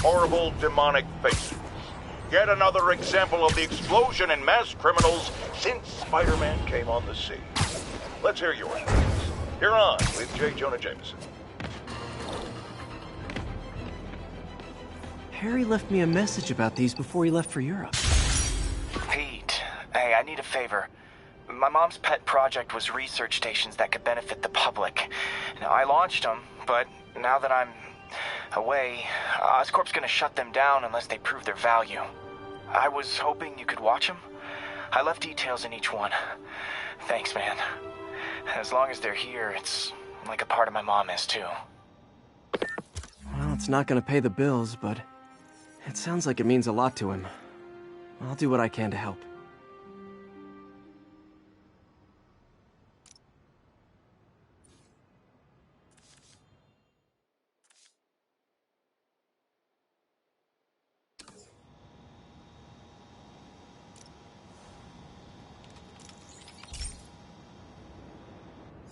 horrible demonic faces. Yet another example of the explosion in mass criminals since Spider-Man came on the scene. Let's hear yours, please. You're on with J. Jonah Jameson. Harry left me a message about these before he left for Europe. Pete, hey, I need a favor. My mom's pet project was research stations that could benefit the public. Now, I launched them, but now that I'm away, Oscorp's gonna shut them down unless they prove their value. I was hoping you could watch them. I left details in each one. Thanks, man. As long as they're here, it's like a part of my mom is, too. Well, it's not gonna pay the bills, but it sounds like it means a lot to him. I'll do what I can to help.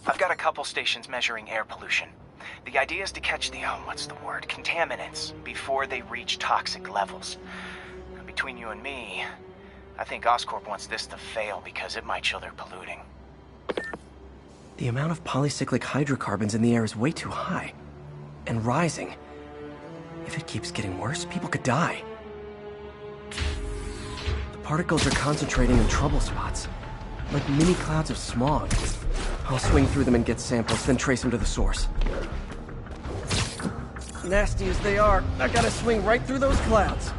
I've got a couple stations measuring air pollution. The idea is to catch the, contaminants before they reach toxic levels. Between you and me, I think Oscorp wants this to fail because it might show they're polluting. The amount of polycyclic hydrocarbons in the air is way too high. And rising. If it keeps getting worse, people could die. The particles are concentrating in trouble spots, like mini clouds of smog. I'll swing through them and get samples, then trace them to the source. Nasty as they are, I gotta swing right through those clouds.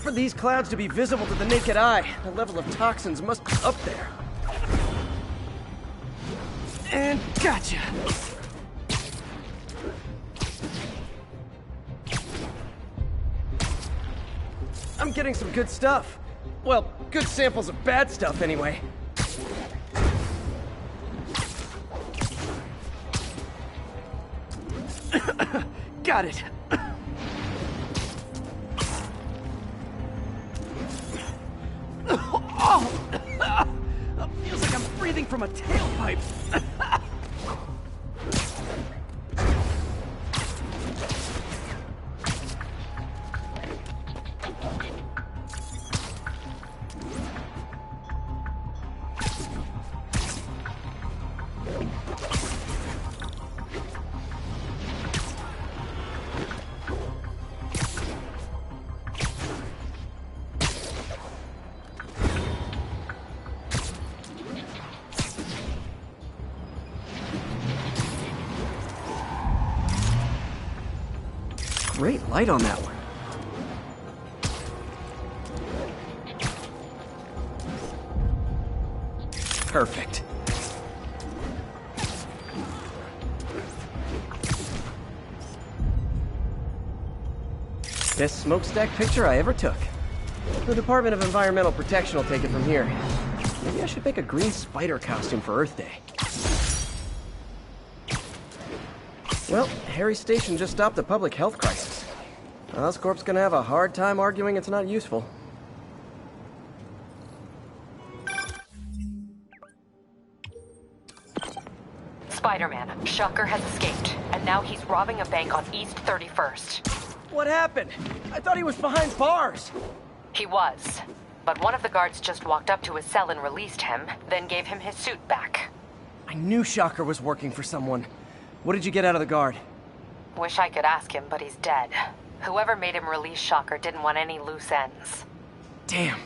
For these clouds to be visible to the naked eye, the level of toxins must be up there. And gotcha! I'm getting some good stuff. Well, good samples of bad stuff, anyway. Got it. Feels like I'm breathing from a tailpipe. Great light on that one. Perfect. Best smokestack picture I ever took. The Department of Environmental Protection will take it from here. Maybe I should make a green spider costume for Earth Day. Well, Harry's station just stopped a public health crisis. Oscorp's gonna have a hard time arguing it's not useful. Spider-Man, Shocker has escaped, and now he's robbing a bank on East 31st. What happened? I thought he was behind bars. He was, but one of the guards just walked up to his cell and released him, then gave him his suit back. I knew Shocker was working for someone. What did you get out of the guard? Wish I could ask him, but he's dead. Whoever made him release Shocker didn't want any loose ends. Damn.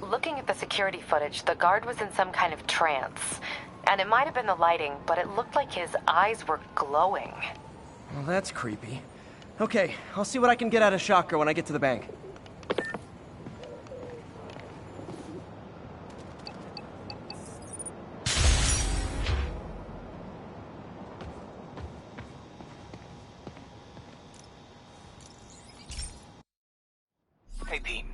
Looking at the security footage, the guard was in some kind of trance. And it might have been the lighting, but it looked like his eyes were glowing. Well, that's creepy. Okay, I'll see what I can get out of Shocker when I get to the bank. Hey, Pete.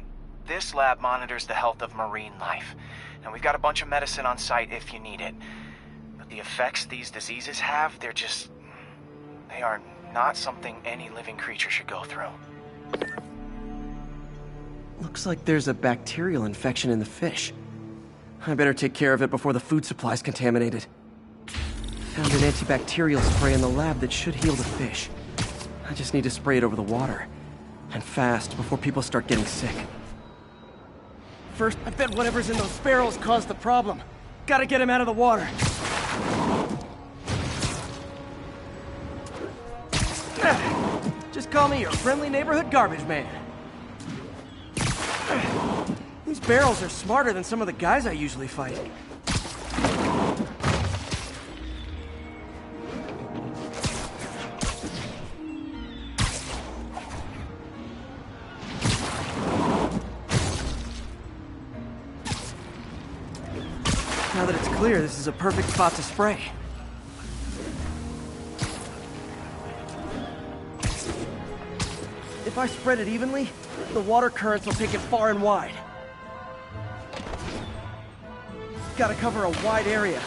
This lab monitors the health of marine life. And we've got a bunch of medicine on site if you need it. But the effects these diseases have, they are Not something any living creature should go through. Looks like there's a bacterial infection in the fish. I better take care of it before the food supply's contaminated. Found an antibacterial spray in the lab that should heal the fish. I just need to spray it over the water. And fast, before people start getting sick. First, I bet whatever's in those barrels caused the problem. Gotta get him out of the water. Just call me your friendly neighborhood garbage man. These barrels are smarter than some of the guys I usually fight. Now that it's clear, this is a perfect spot to spray. If I spread it evenly, the water currents will take it far and wide. Gotta cover a wide area.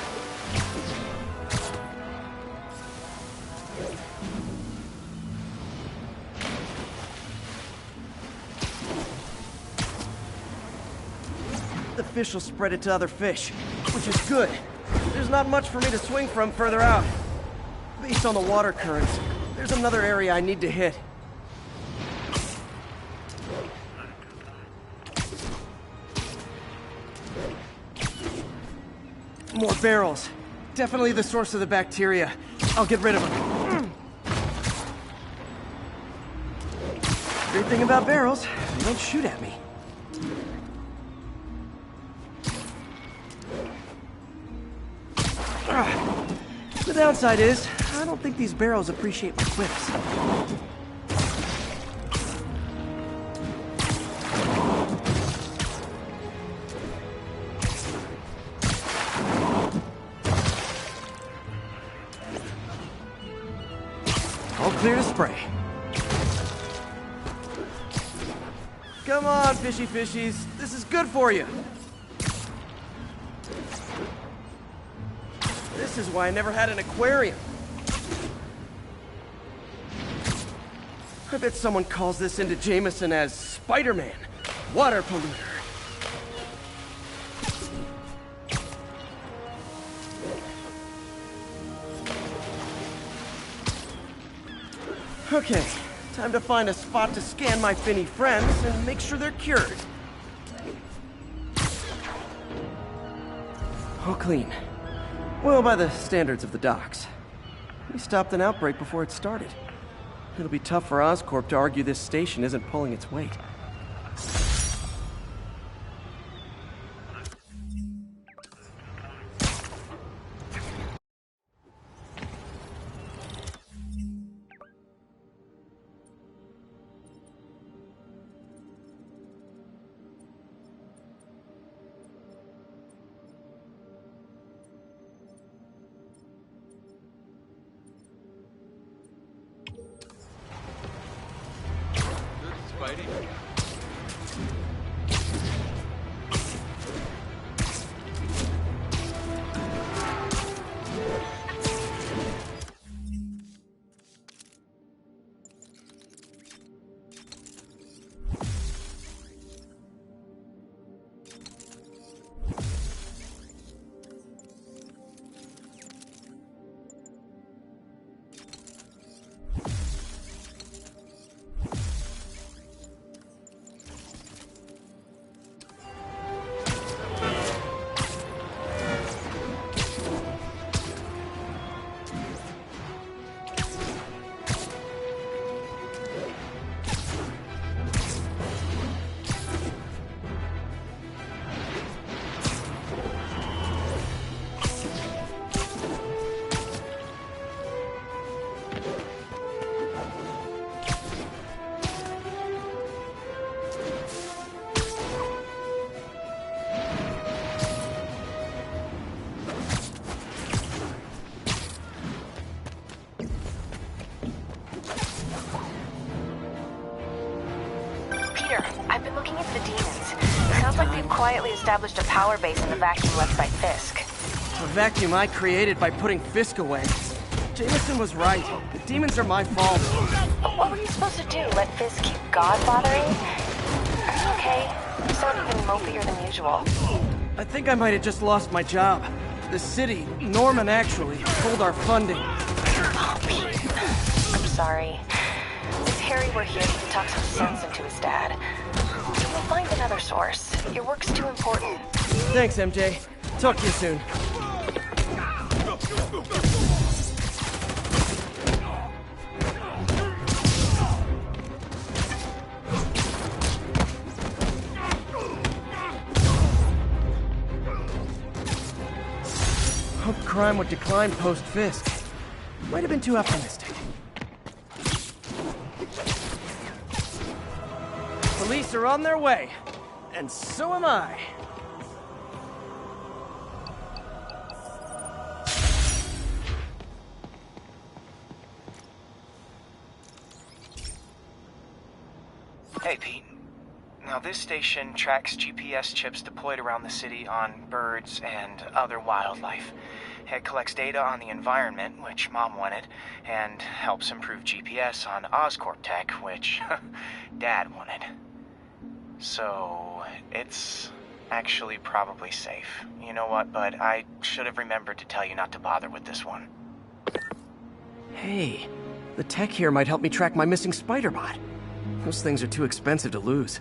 The fish will spread it to other fish, which is good. There's not much for me to swing from further out. Based on the water currents, there's another area I need to hit. More barrels. Definitely the source of the bacteria. I'll get rid of them. Great thing about barrels, they don't shoot at me. The downside is, I don't think these barrels appreciate my quips. All clear to spray. Come on, fishy fishies. This is good for you. This is why I never had an aquarium. I bet someone calls this into Jameson as Spider-Man, water polluter. Okay, time to find a spot to scan my finny friends and make sure they're cured. All clean. Well, by the standards of the docks. We stopped an outbreak before it started. It'll be tough for Oscorp to argue this station isn't pulling its weight. I've been looking into the demons. It sounds like they've quietly established a power base in the vacuum left by Fisk. A vacuum I created by putting Fisk away. Jameson was right. The demons are my fault. What were you supposed to do? Let Fisk keep God bothering? Are you okay? You sound even mopier than usual. I think I might have just lost my job. The city, Norman actually, pulled our funding. Oh, Pete. I'm sorry. If Harry were here, he'd talk some sense into his dad. We'll find another source. Your work's too important. Thanks, MJ. Talk to you soon. Hope crime would decline post-Fisk. Might have been too optimistic. Police are on their way. And so am I. Hey, Pete. Now, this station tracks GPS chips deployed around the city on birds and other wildlife. It collects data on the environment, which Mom wanted, and helps improve GPS on Oscorp tech, which Dad wanted. So, it's actually probably safe. You know what, bud? I should have remembered to tell you not to bother with this one. Hey, the tech here might help me track my missing spider bot. Those things are too expensive to lose.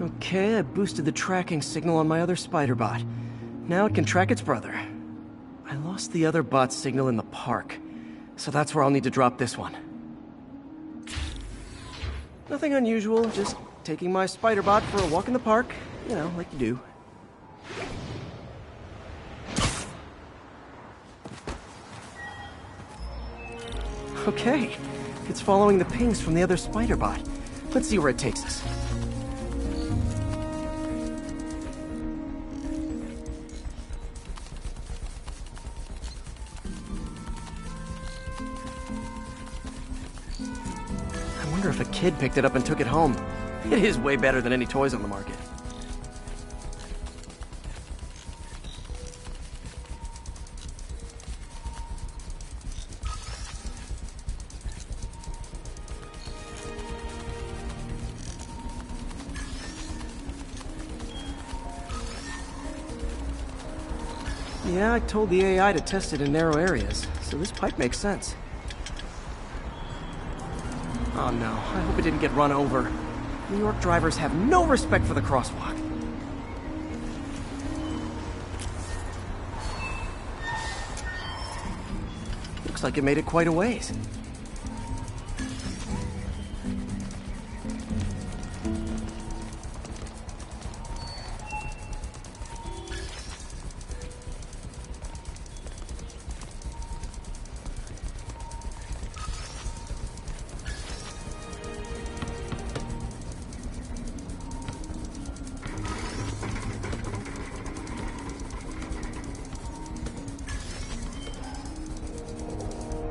Okay, I boosted the tracking signal on my other spider bot. Now it can track its brother. I lost the other bot's signal in the park, so that's where I'll need to drop this one. Nothing unusual, just taking my spider bot for a walk in the park, you know, like you do. Okay, it's following the pings from the other spider bot. Let's see where it takes us. I wonder if a kid picked it up and took it home. It is way better than any toys on the market. Yeah, I told the AI to test it in narrow areas, so this pipe makes sense. Oh no, I hope it didn't get run over. New York drivers have no respect for the crosswalk. Looks like it made it quite a ways.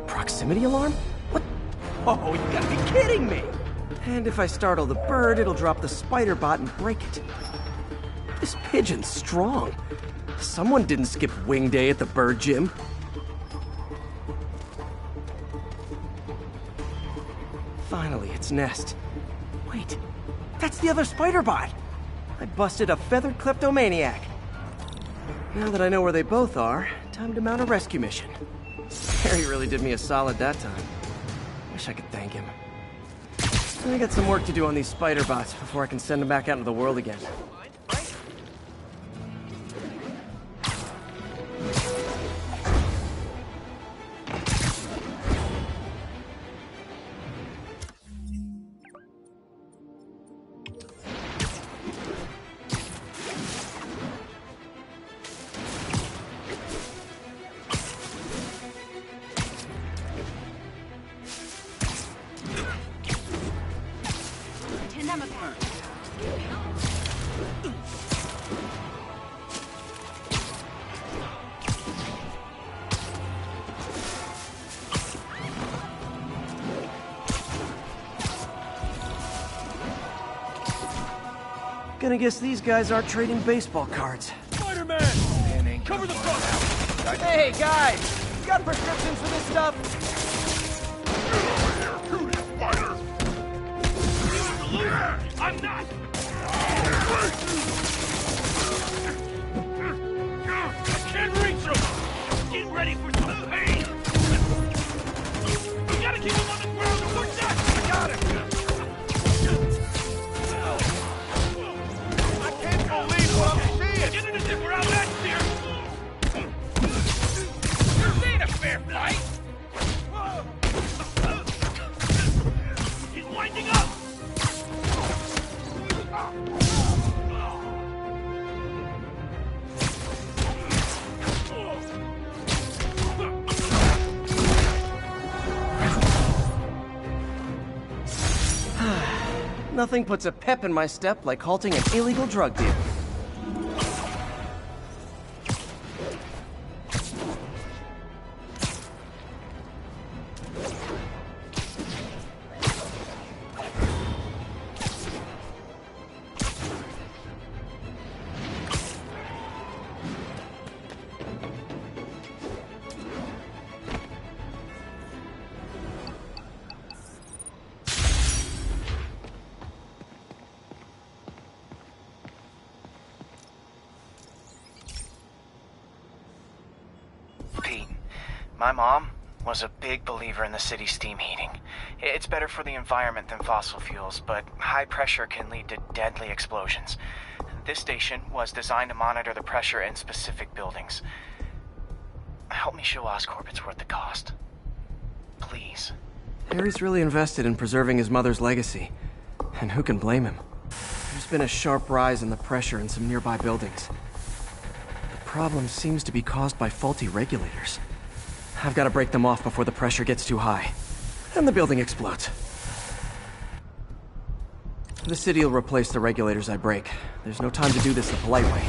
Proximity alarm? What? Oh, you gotta be kidding me! And if I startle the bird, it'll drop the spider bot and break it. This pigeon's strong. Someone didn't skip wing day at the bird gym. Finally, its nest. Wait, that's the other spider bot! I busted a feathered kleptomaniac. Now that I know where they both are, time to mount a rescue mission. Harry really did me a solid that time. Wish I could thank him. I got some work to do on these spider bots before I can send them back out into the world again. Gonna guess these guys aren't trading baseball cards. Spider-Man! Cover the front! Hey, guys! got prescriptions for this stuff? I'm not! I can't reach him! Get ready for some pain! You gotta keep him on the ground and push that! I got him! I can't believe what I'm seeing! Get in the zipper out back here! This ain't a fair fight! He's winding up! Nothing puts a pep in my step like halting an illegal drug deal. Pete, my mom was a big believer in the city's steam heating. It's better for the environment than fossil fuels, but high pressure can lead to deadly explosions. This station was designed to monitor the pressure in specific buildings. Help me show Oscorp it's worth the cost. Please. Harry's really invested in preserving his mother's legacy. And who can blame him? There's been a sharp rise in the pressure in some nearby buildings. The problem seems to be caused by faulty regulators. I've got to break them off before the pressure gets too high. And the building explodes. The city will replace the regulators I break. There's no time to do this the polite way.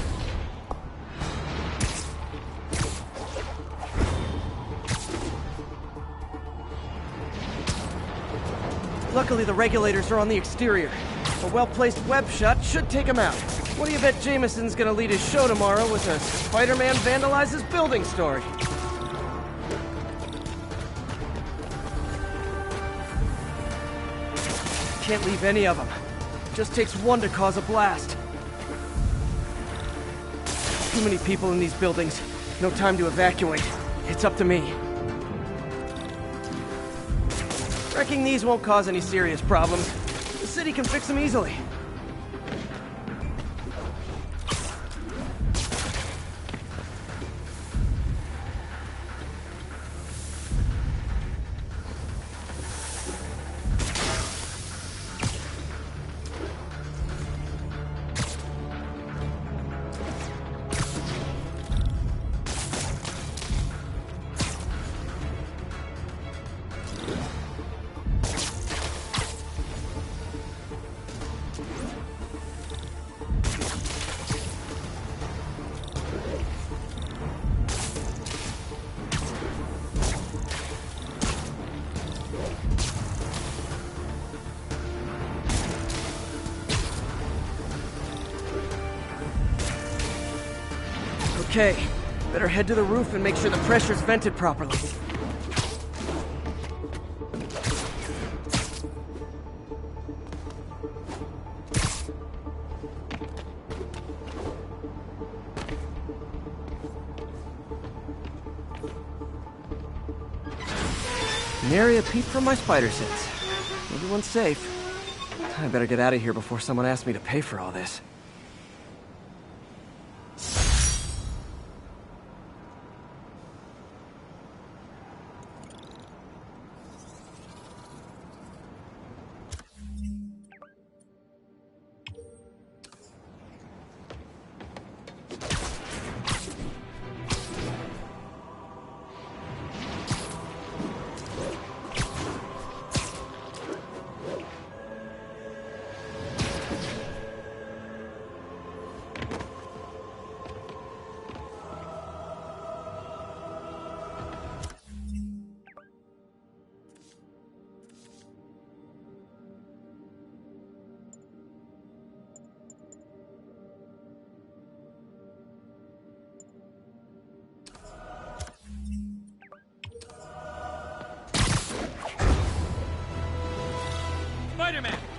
Luckily, the regulators are on the exterior. A well-placed web shot should take them out. What do you bet Jameson's gonna lead his show tomorrow with a Spider-Man vandalizes building story? Can't leave any of them. Just takes one to cause a blast. Too many people in these buildings. No time to evacuate. It's up to me. Wrecking these won't cause any serious problems. The city can fix them easily. Okay, better head to the roof and make sure the pressure's vented properly. Nary a peep from my spider sense. Everyone's safe. I better get out of here before someone asks me to pay for all this.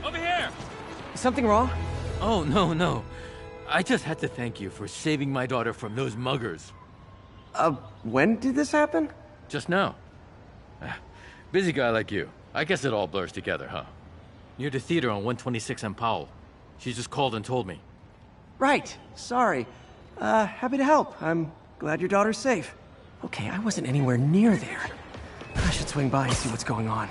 Over here! Something wrong? Oh, no. I just had to thank you for saving my daughter from those muggers. When did this happen? Just now. Busy guy like you. I guess it all blurs together, huh? Near the theater on 126 and Powell. She just called and told me. Right. Sorry. Happy to help. I'm glad your daughter's safe. Okay, I wasn't anywhere near there. I should swing by and see what's going on.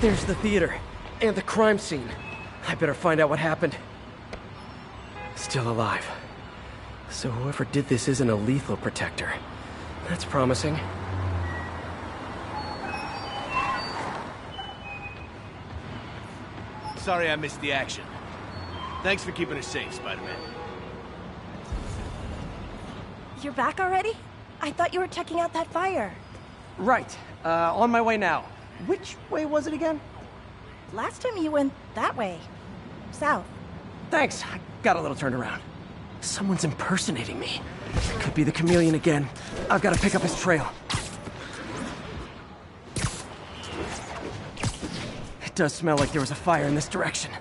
There's the theater, and the crime scene. I better find out what happened. Still alive. So whoever did this isn't a lethal protector. That's promising. Sorry I missed the action. Thanks for keeping us safe, Spider-Man. You're back already? I thought you were checking out that fire. Right. On my way now. Which way was it again? Last time you went that way. South. Thanks. I got a little turned around. Someone's impersonating me. Could be the chameleon again. I've got to pick up his trail. It does smell like there was a fire in this direction.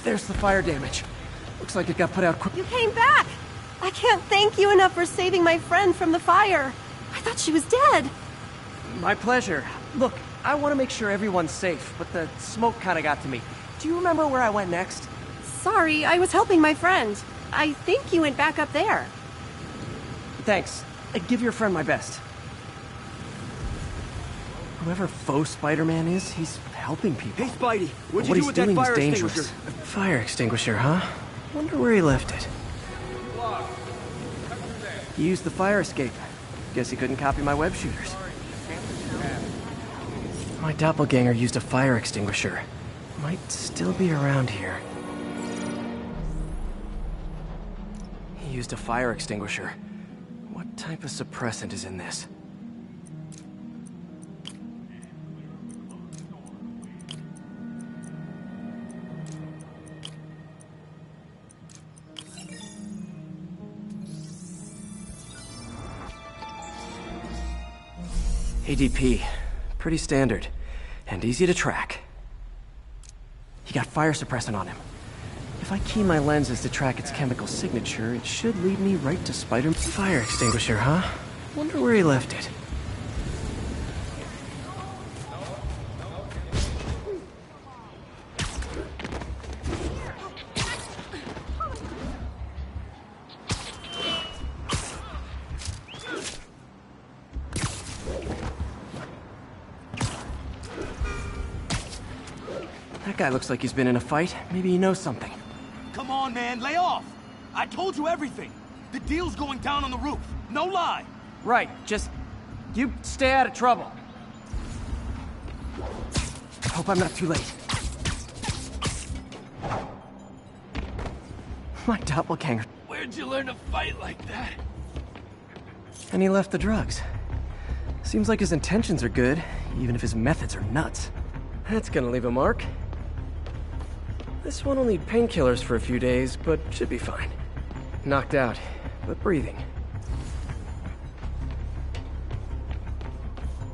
There's the fire damage. Looks like it got put out quick. You came back! I can't thank you enough for saving my friend from the fire. I thought she was dead. My pleasure. Look, I want to make sure everyone's safe, but the smoke kind of got to me. Do you remember where I went next? Sorry, I was helping my friend. I think you went back up there. Thanks. Give your friend my best. Whoever faux Spider-Man is, he's helping people. Hey, Spidey, what'd What you do he's with that doing fire is dangerous. extinguisher? Fire extinguisher, huh? Wonder where he left it. He used the fire escape. Guess he couldn't copy my web shooters. My doppelganger used a fire extinguisher. Might still be around here. He used a fire extinguisher. What type of suppressant is in this? ADP. Pretty standard. And easy to track. He got fire suppressant on him. If I key my lenses to track its chemical signature, it should lead me right to Spider-Man. Fire extinguisher, huh? Wonder where he left it. That guy looks like he's been in a fight. Maybe he knows something. Come on, man, lay off! I told you everything. The deal's going down on the roof. No lie. Right, just... you stay out of trouble. Hope I'm not too late. My doppelganger. Where'd you learn to fight like that? And he left the drugs. Seems like his intentions are good, even if his methods are nuts. That's gonna leave a mark. This one will need painkillers for a few days, but should be fine. Knocked out, but breathing.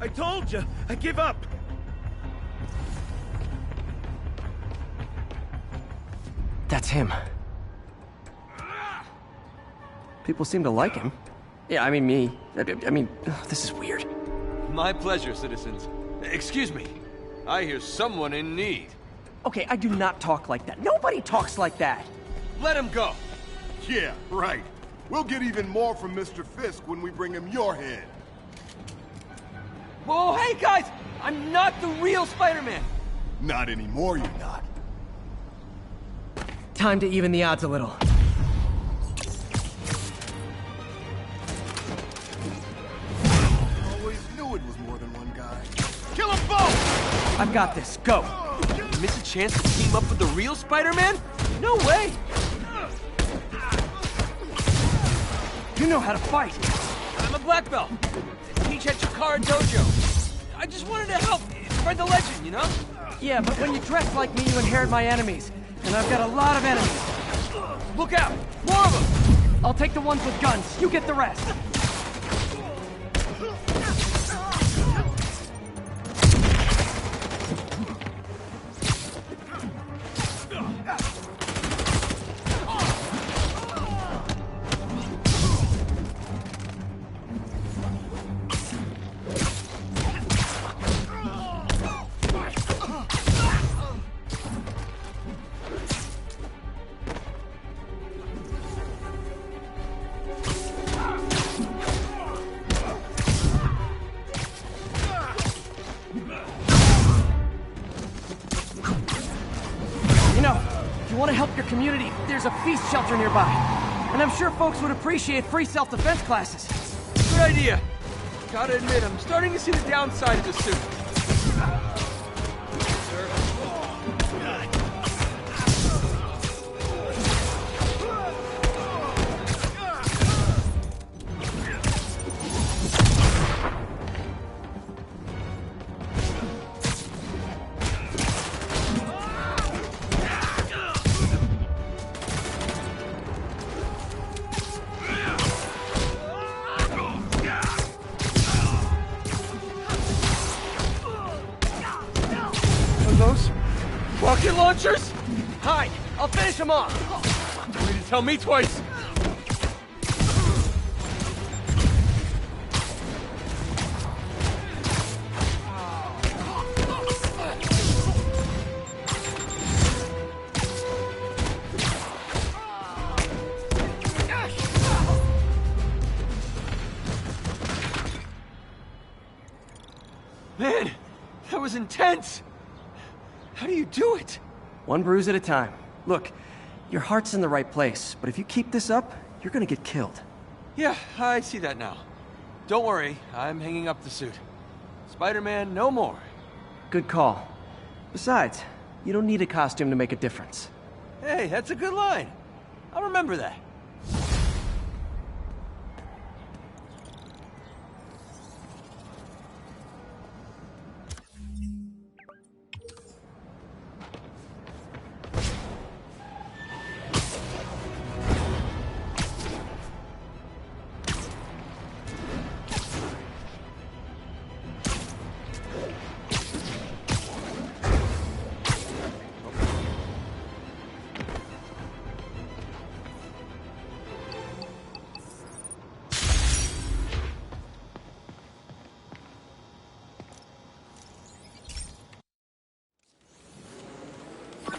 I told you, I give up. That's him. People seem to like him. Yeah, I mean me. I mean, this is weird. My pleasure, citizens. Excuse me. I hear someone in need. Okay, I do not talk like that. Nobody talks like that. Let him go. Yeah, right. We'll get even more from Mr. Fisk when we bring him your head. Whoa, hey guys! I'm not the real Spider-Man! Not anymore, you're not. Time to even the odds a little. Always knew it was more than one guy. Kill them both! I've got this. Go. Miss a chance to team up with the real Spider-Man? No way! You know how to fight. I'm a black belt. Teach at Chikara Dojo. I just wanted to help spread the legend, you know? Yeah, but when you dress like me, you inherit my enemies. And I've got a lot of enemies. Look out! More of them! I'll take the ones with guns. You get the rest. Want to help your community, there's a feast shelter nearby. And I'm sure folks would appreciate free self-defense classes. Good idea. Gotta admit, I'm starting to see the downside of the suit. Rocket launchers? Hide! I'll finish them off! You need to tell me twice! Man, that was intense! How do you do it? One bruise at a time. Look, your heart's in the right place, but if you keep this up, you're gonna get killed. Yeah, I see that now. Don't worry, I'm hanging up the suit. Spider-Man, no more. Good call. Besides, you don't need a costume to make a difference. Hey, that's a good line. I'll remember that.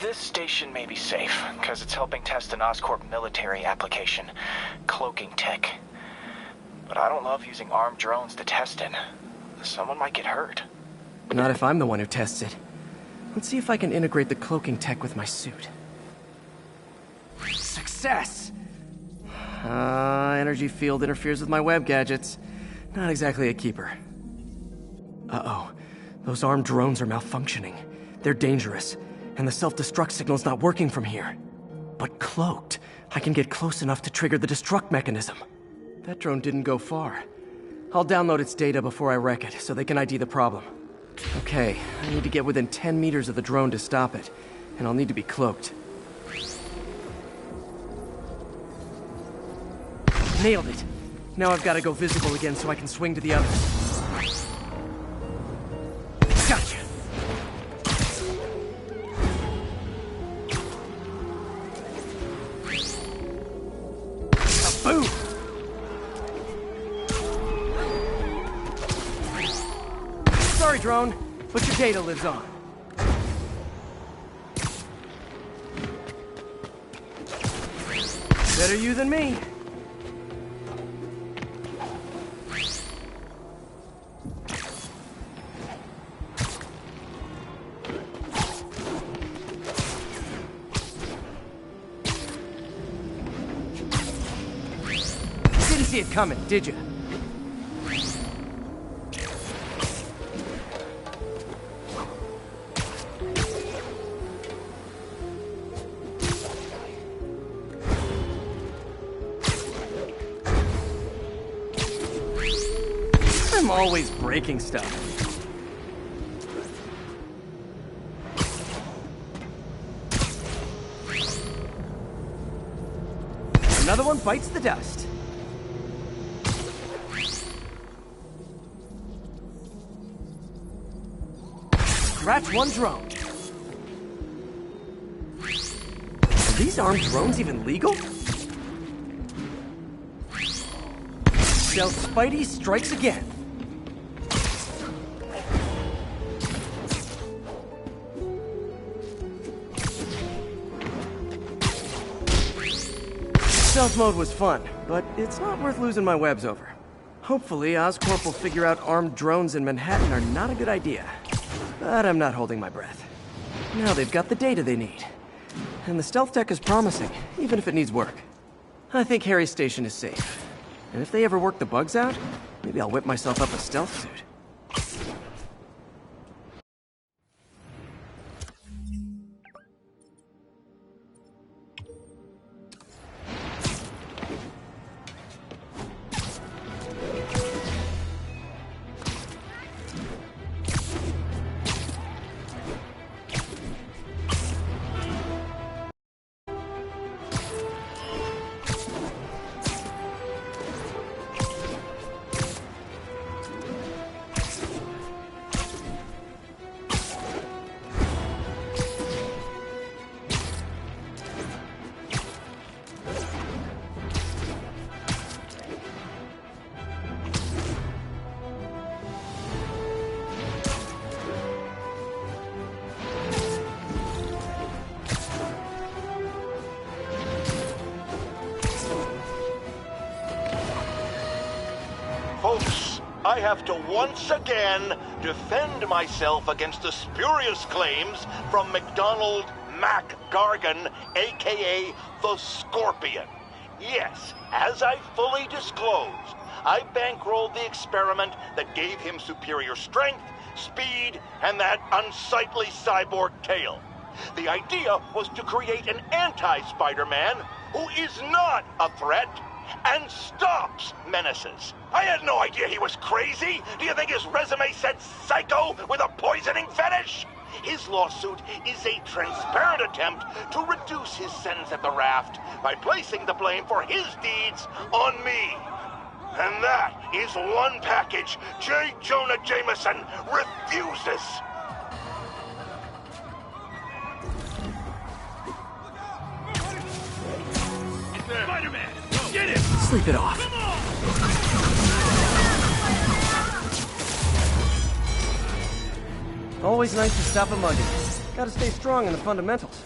This station may be safe, because it's helping test an Oscorp military application, cloaking tech. But I don't love using armed drones to test it. Someone might get hurt. Not if I'm the one who tests it. Let's see if I can integrate the cloaking tech with my suit. Success! Energy field interferes with my web gadgets. Not exactly a keeper. Uh-oh. Those armed drones are malfunctioning. They're dangerous. And the self-destruct signal's not working from here. But cloaked, I can get close enough to trigger the destruct mechanism. That drone didn't go far. I'll download its data before I wreck it, so they can ID the problem. Okay, I need to get within 10 meters of the drone to stop it, and I'll need to be cloaked. Nailed it! Now I've got to go visible again so I can swing to the others. Gotcha! Boom! Sorry, drone, but your data lives on. Better you than me. Didn't see it coming, did you? I'm always breaking stuff. another one bites the dust. Scratch one drone. Are these armed drones even legal? Stealth Spidey strikes again. Stealth mode was fun, but it's not worth losing my webs over. Hopefully, Oscorp will figure out armed drones in Manhattan are not a good idea. But I'm not holding my breath. Now they've got the data they need. And the stealth tech is promising, even if it needs work. I think Harry's station is safe. And if they ever work the bugs out, maybe I'll whip myself up a stealth suit. Folks, I have to once again defend myself against the spurious claims from McDonald Mac Gargan, aka the Scorpion. Yes, as I fully disclosed, I bankrolled the experiment that gave him superior strength, speed, and that unsightly cyborg tail. The idea was to create an anti-Spider-Man who is not a threat and stops menaces. I had no idea he was crazy. Do you think his resume said psycho with a poisoning fetish? His lawsuit is a transparent attempt to reduce his sentence at the raft by placing the blame for his deeds on me. And that is one package J. Jonah Jameson refuses. Spider-Man! Get him! Sleep it off. Always nice to stop a mugging. Gotta stay strong in the fundamentals.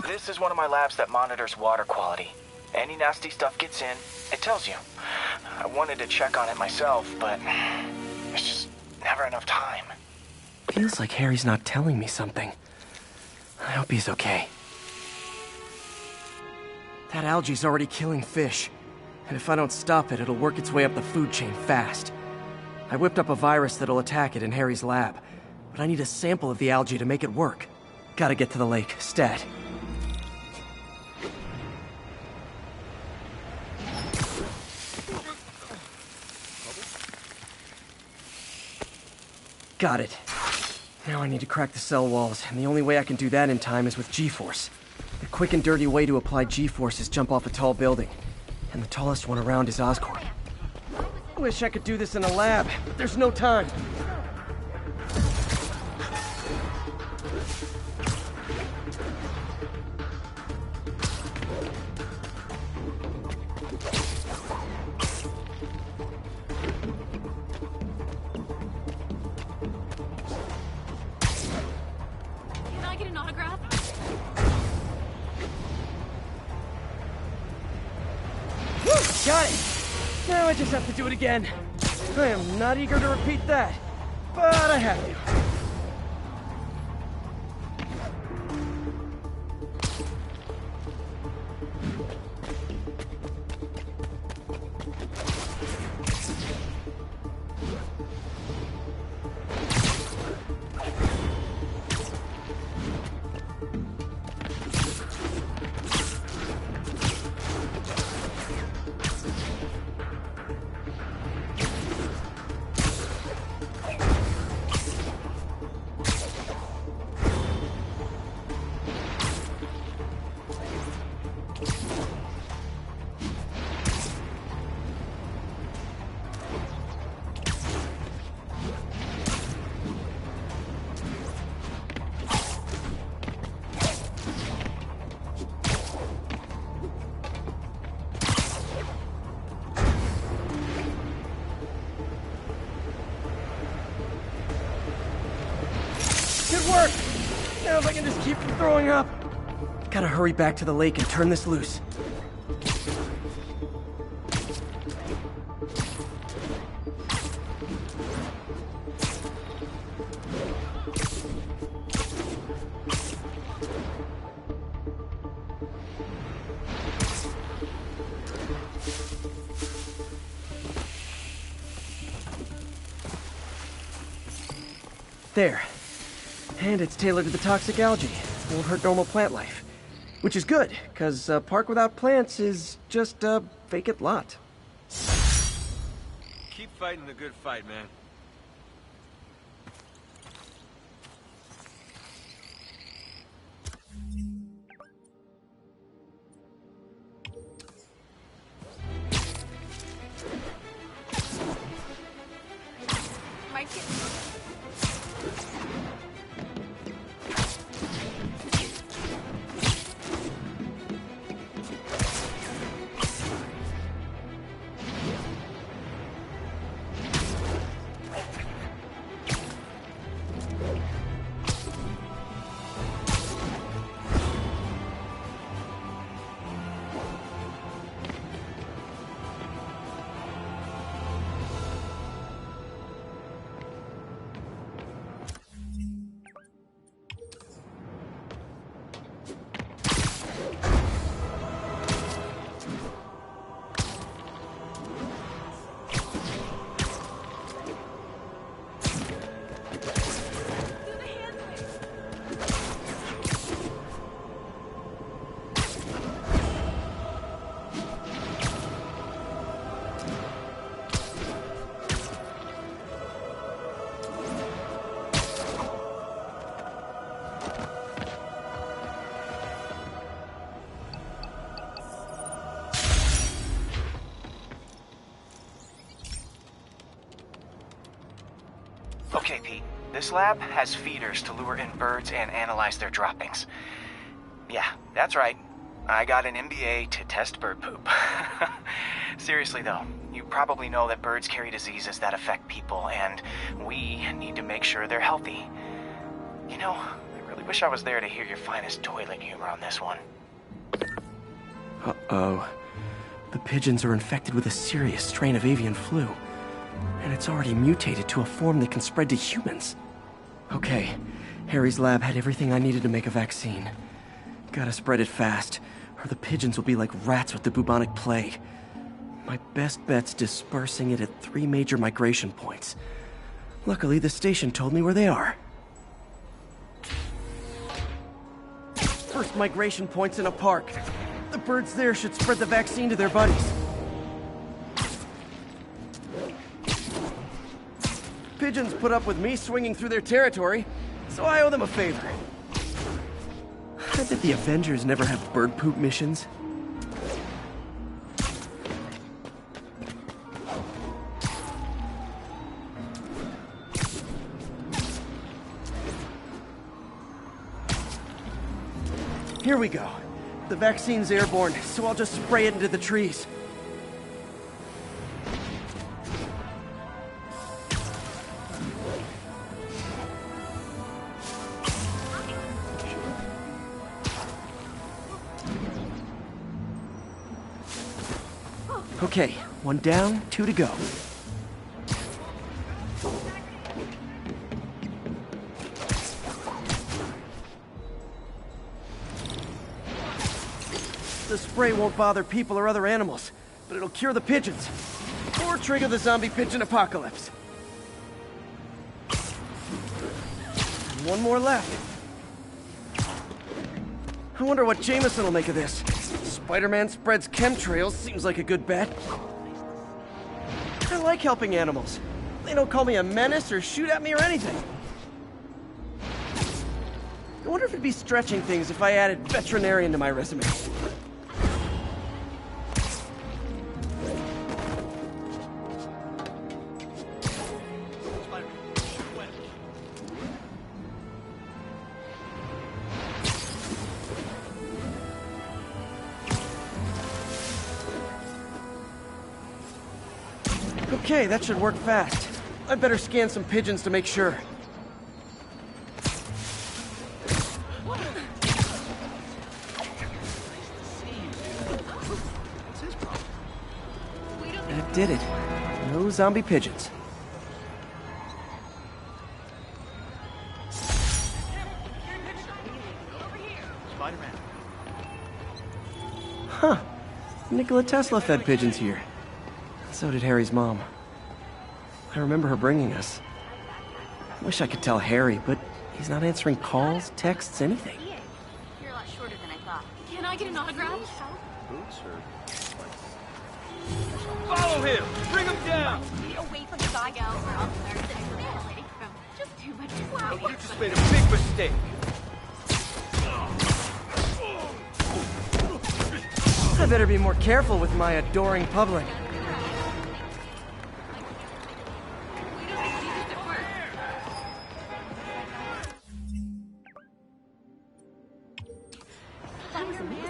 This is one of my labs that monitors water quality. Any nasty stuff gets in, it tells you. I wanted to check on it myself, but there's just never enough time. Feels like Harry's not telling me something. I hope he's okay. That algae's already killing fish. And if I don't stop it, it'll work its way up the food chain fast. I whipped up a virus that'll attack it in Harry's lab. But I need a sample of the algae to make it work. Gotta get to the lake, stat. Got it. Now I need to crack the cell walls, and the only way I can do that in time is with G-Force. The quick and dirty way to apply G-Force is jump off a tall building. And the tallest one around is Oscorp. Wish I could do this in a lab, but there's no time. Can I get an autograph? Got it! Now I just have to do it again. I am not eager to repeat that, but I have to. throwing up. Gotta hurry back to the lake and turn this loose. There. And it's tailored to the toxic algae. Won't hurt normal plant life. Which is good, because a park without plants is just a vacant lot. Keep fighting the good fight, man. My kid. Okay, Pete. This lab has feeders to lure in birds and analyze their droppings. Yeah, that's right. I got an MBA to test bird poop. Seriously though, you probably know that birds carry diseases that affect people, and we need to make sure they're healthy. You know, I really wish I was there to hear your finest toilet humor on this one. Uh-oh. The pigeons are infected with a serious strain of avian flu. And it's already mutated to a form that can spread to humans. Okay, Harry's lab had everything I needed to make a vaccine. Gotta spread it fast, or the pigeons will be like rats with the bubonic plague. My best bet's dispersing it at 3 major migration points. Luckily, the station told me where they are. First migration point's in a park. The birds there should spread the vaccine to their buddies. Pigeons put up with me swinging through their territory, so I owe them a favor. I bet the Avengers never have bird poop missions. Here we go. The vaccine's airborne, so I'll just spray it into the trees. Okay, 1 down, 2 to go. The spray won't bother people or other animals, but it'll cure the pigeons. Or trigger the zombie pigeon apocalypse. And 1 more left. I wonder what Jameson will make of this. Spider-Man spreads chemtrails, seems like a good bet. I like helping animals. They don't call me a menace or shoot at me or anything. I wonder if it'd be stretching things if I added veterinarian to my resume. Okay, that should work fast. I'd better scan some pigeons to make sure. Did it. No zombie pigeons. Spider-Man. Huh. Nikola Tesla fed pigeons here. So did Harry's mom. I remember her bringing us. Wish I could tell Harry, but he's not answering calls, texts, anything. You're a lot shorter than I thought. Can I get an autograph? Follow him! Bring him down! Be away from the guy gal or I'll learn that I'm a lady from just too much wow. You just made a big mistake. I better be more careful with my adoring public. That was amazing.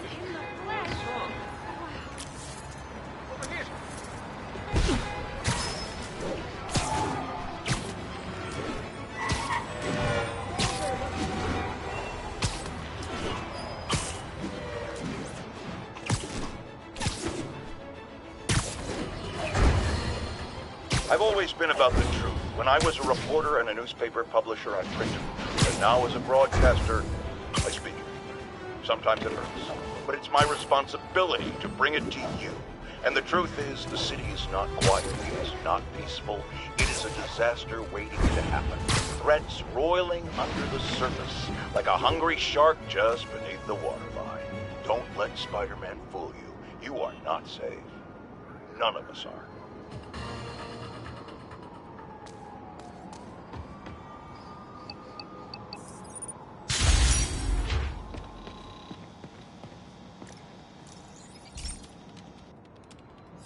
I've always been about the truth. When I was a reporter and a newspaper publisher, I printed. And now as a broadcaster, I speak. Sometimes it hurts. But it's my responsibility to bring it to you. And the truth is, the city is not quiet. It is not peaceful. It is a disaster waiting to happen. Threats roiling under the surface, like a hungry shark just beneath the waterline. Don't let Spider-Man fool you. You are not safe. None of us are.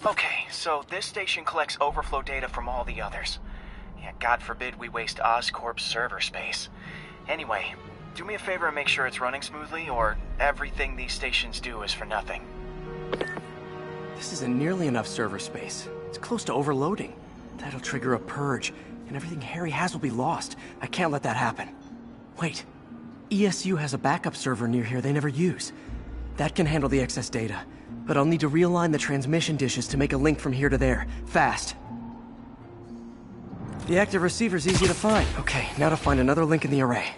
Okay, so this station collects overflow data from all the others. Yeah, God forbid we waste Oscorp's server space. Anyway, do me a favor and make sure it's running smoothly, or everything these stations do is for nothing. This isn't nearly enough server space. It's close to overloading. That'll trigger a purge, and everything Harry has will be lost. I can't let that happen. Wait. ESU has a backup server near here they never use. That can handle the excess data, but I'll need to realign the transmission dishes to make a link from here to there. Fast. The active receiver's easy to find. Okay, now to find another link in the array.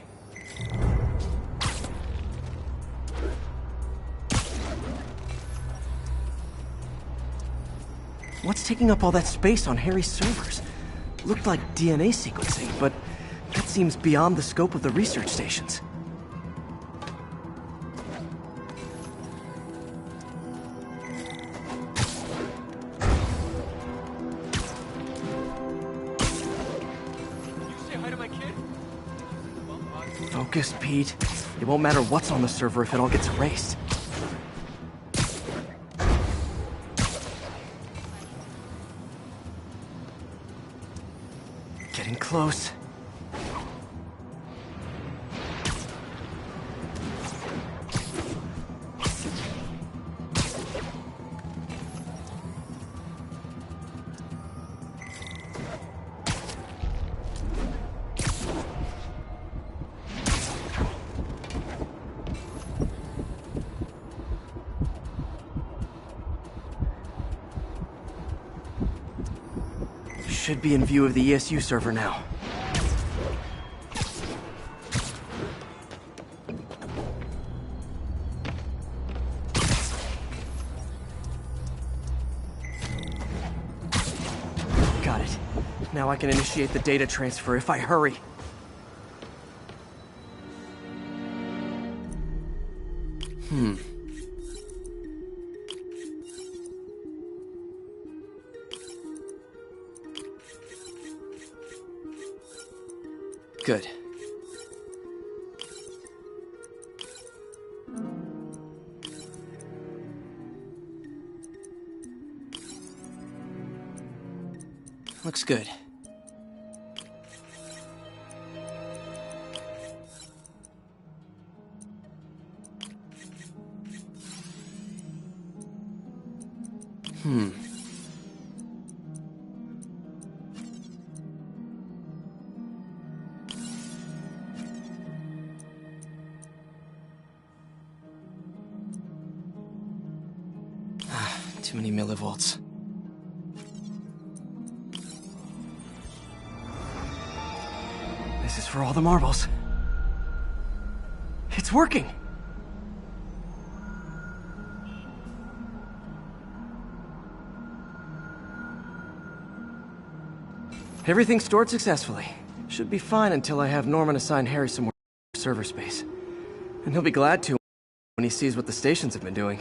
What's taking up all that space on Harry's servers? Looked like DNA sequencing, but that seems beyond the scope of the research stations. Focus, Pete. It won't matter what's on the server if it all gets erased. Getting close. Should be in view of the ESU server now. Got it. Now I can initiate the data transfer if I hurry. Good. Looks good. Too many millivolts. This is for all the marbles. It's working! Everything's stored successfully. Should be fine until I have Norman assign Harry some more server space. And he'll be glad to when he sees what the stations have been doing.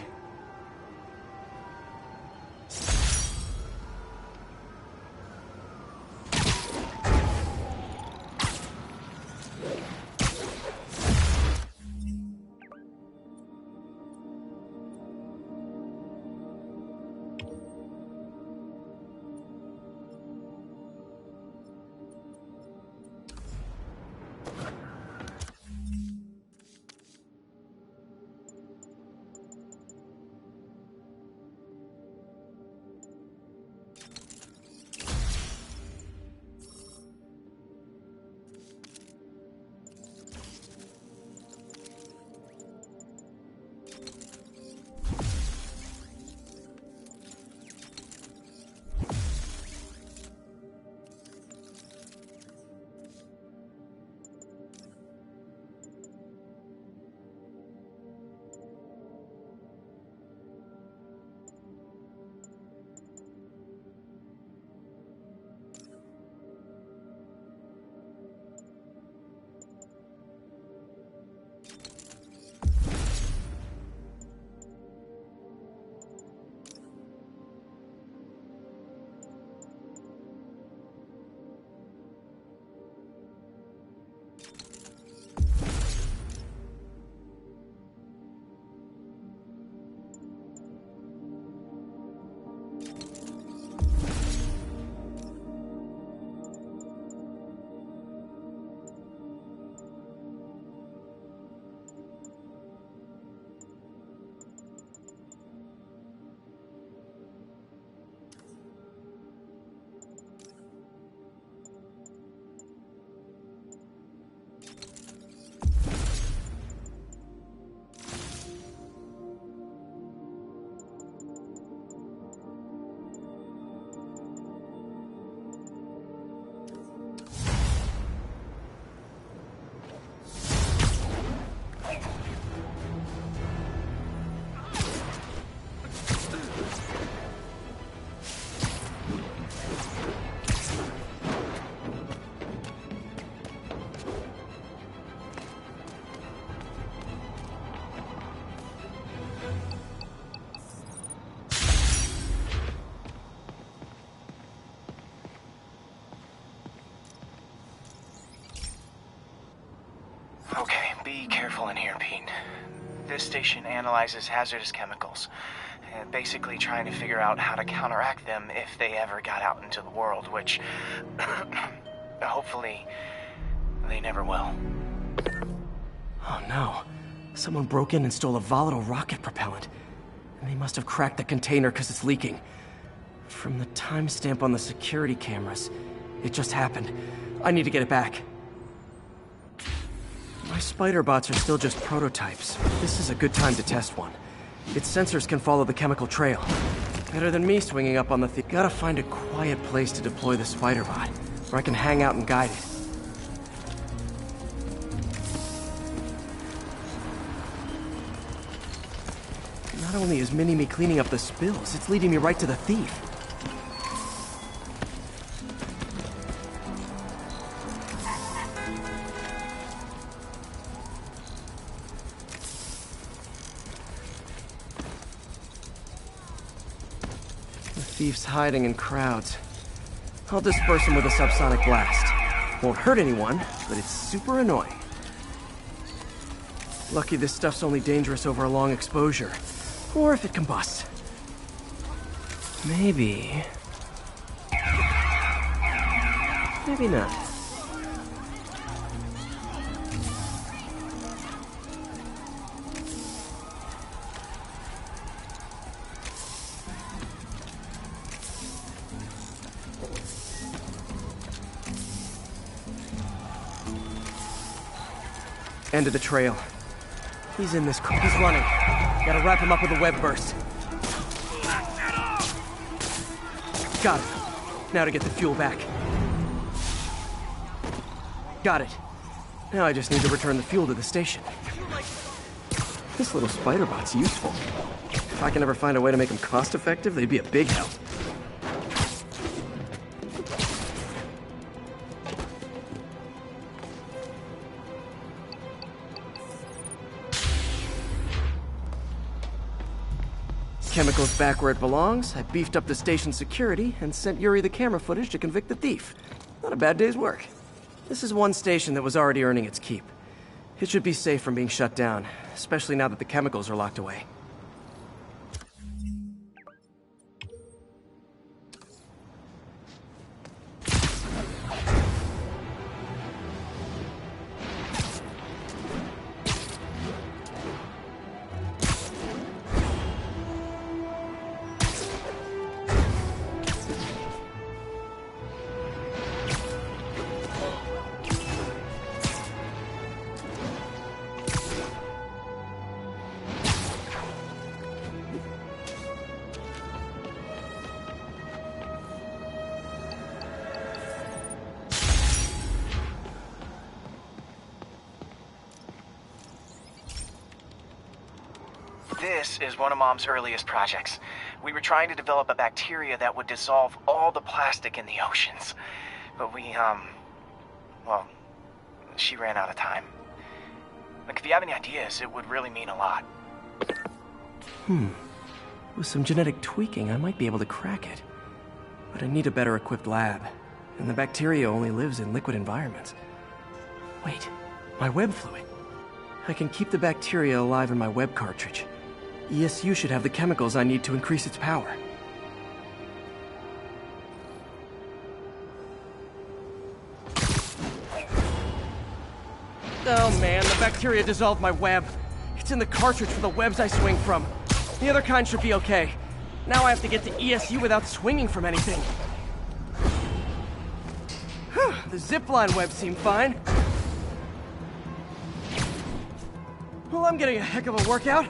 Okay, be careful in here, Pete. This station analyzes hazardous chemicals, basically trying to figure out how to counteract them if they ever got out into the world, which hopefully they never will. Oh no. Someone broke in and stole a volatile rocket propellant. And they must have cracked the container because it's leaking. From the timestamp on the security cameras, it just happened. I need to get it back. My spider bots are still just prototypes. This is a good time to test one. Its sensors can follow the chemical trail. Better than me swinging up on the thief. Gotta find a quiet place to deploy the spider bot, where I can hang out and guide it. Not only is Mini-Me cleaning up the spills, it's leading me right to the thief. The thief's hiding in crowds. I'll disperse him with a subsonic blast. Won't hurt anyone, but it's super annoying. Lucky this stuff's only dangerous over a long exposure. Or if it combusts. Maybe... maybe not. End of the trail. He's in this car. He's running. Gotta wrap him up with a web burst. Got it. Now to get the fuel back. Got it. Now I just need to return the fuel to the station. This little spider bot's useful. If I can ever find a way to make them cost-effective, they'd be a big help. Chemicals back where it belongs. I beefed up the station's security and sent Yuri the camera footage to convict the thief. Not a bad day's work. This is one station that was already earning its keep. It should be safe from being shut down, especially now that the chemicals are locked away. This is one of Mom's earliest projects. We were trying to develop a bacteria that would dissolve all the plastic in the oceans. But well, she ran out of time. Look, if you have any ideas, it would really mean a lot. With some genetic tweaking, I might be able to crack it. But I need a better equipped lab. And the bacteria only lives in liquid environments. Wait, my web fluid. I can keep the bacteria alive in my web cartridge. ESU should have the chemicals I need to increase its power. Oh man, the bacteria dissolved my web. It's in the cartridge for the webs I swing from. The other kind should be okay. Now I have to get to ESU without swinging from anything. The zipline webs seem fine. Well, I'm getting a heck of a workout.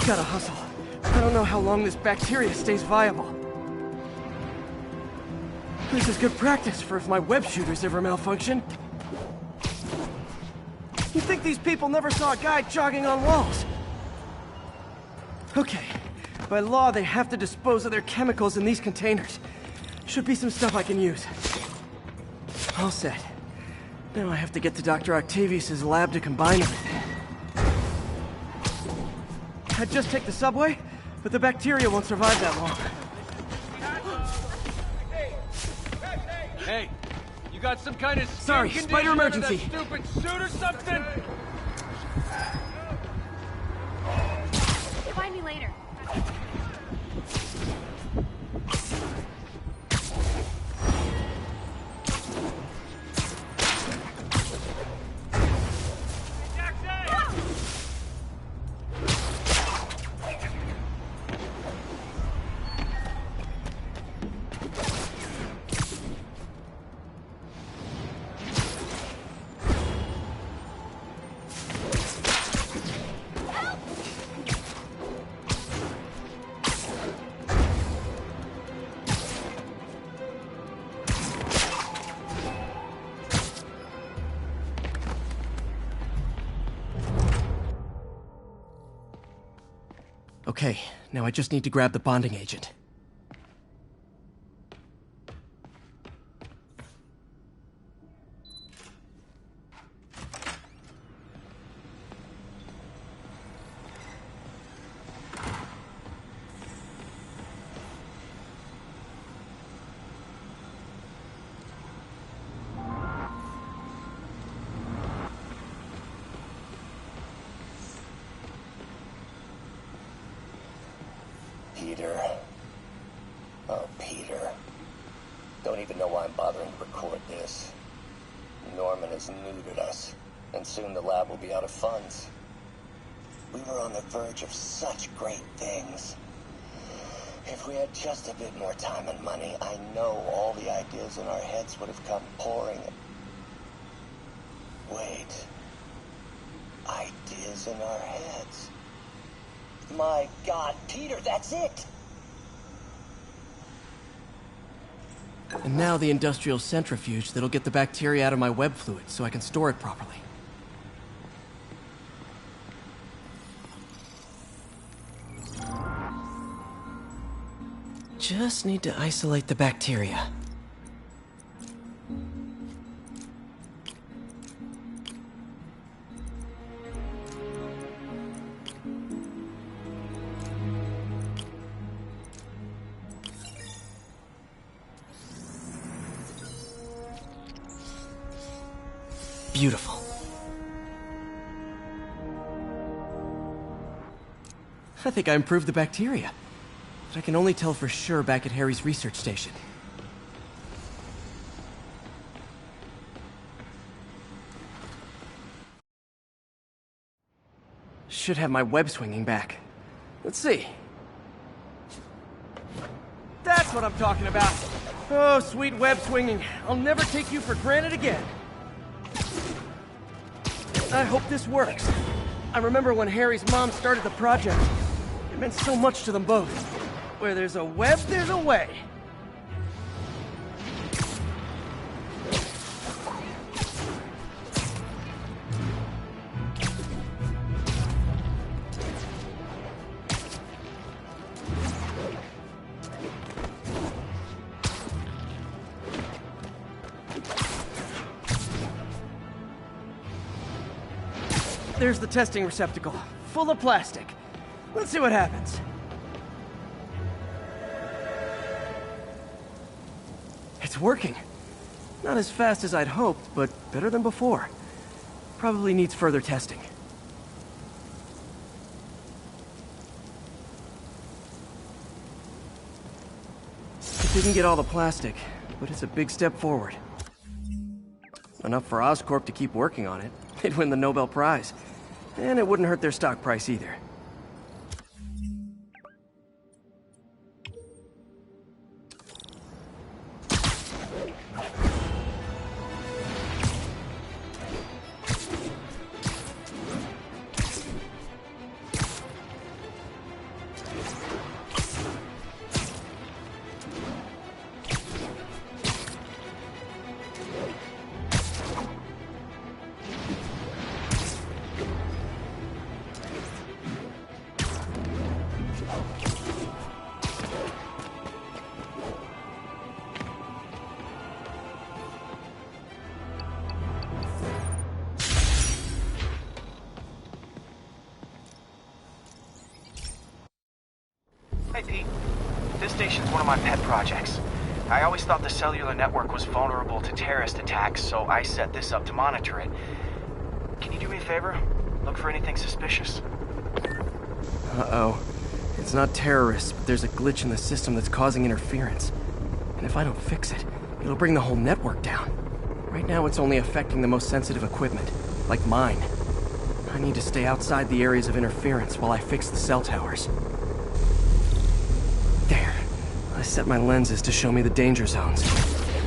Gotta hustle. I don't know how long this bacteria stays viable. This is good practice for if my web shooters ever malfunction. You'd think these people never saw a guy jogging on walls. Okay. By law, they have to dispose of their chemicals in these containers. Should be some stuff I can use. All set. Now I have to get to Dr. Octavius's lab to combine everything. I'd just take the subway, but the bacteria won't survive that long. Hey, you got some kind of Sorry, spider emergency. Stupid suit or something? Find me later. Okay, now I just need to grab the bonding agent. Peter. Oh, Peter. Don't even know why I'm bothering to record this. Norman has neutered us, and soon the lab will be out of funds. We were on the verge of such great things. If we had just a bit more time and money, I know all the ideas in our heads would have come pouring. Wait. Ideas in our heads. My God, Peter, that's it! And now the industrial centrifuge that'll get the bacteria out of my web fluid so I can store it properly. Just need to isolate the bacteria. Beautiful. I think I improved the bacteria. But I can only tell for sure back at Harry's research station. Should have my web swinging back. Let's see. That's what I'm talking about. Oh, sweet web swinging. I'll never take you for granted again. I hope this works. I remember when Harry's mom started the project. It meant so much to them both. Where there's a web, there's a way. There's the testing receptacle, full of plastic. Let's see what happens. It's working. Not as fast as I'd hoped, but better than before. Probably needs further testing. It didn't get all the plastic, but it's a big step forward. Enough for Oscorp to keep working on it. They'd win the Nobel Prize. And it wouldn't hurt their stock price either. Hey, Pete. This station's one of my pet projects. I always thought the cellular network was vulnerable to terrorist attacks, so I set this up to monitor it. Can you do me a favor? Look for anything suspicious. Uh-oh. It's not terrorists, but there's a glitch in the system that's causing interference. And if I don't fix it, it'll bring the whole network down. Right now, it's only affecting the most sensitive equipment, like mine. I need to stay outside the areas of interference while I fix the cell towers. There. I set my lenses to show me the danger zones.